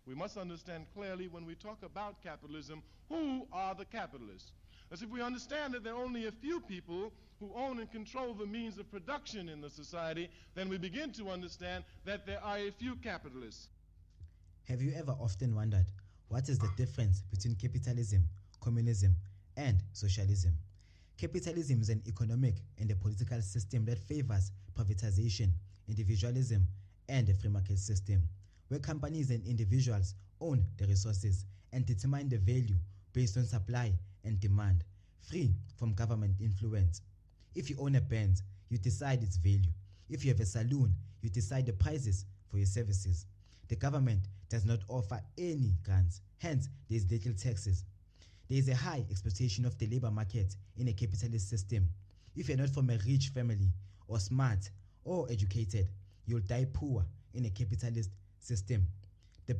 We must understand clearly when we talk about capitalism, who are the capitalists? As if we understand that there are only a few people who own and control the means of production in the society, then we begin to understand that there are a few capitalists. Have you ever often wondered what is the difference between capitalism, communism, and socialism? Capitalism is an economic and a political system that favors privatization, individualism, and a free market system, where companies and individuals own the resources and determine the value based on supply and demand, free from government influence. If you own a Benz, you decide its value. If you have a saloon, you decide the prices for your services. The government does not offer any grants, hence there is little taxes. There is a high exploitation of the labor market in a capitalist system. If you're not from a rich family, or smart, or educated, you'll die poor in a capitalist system. The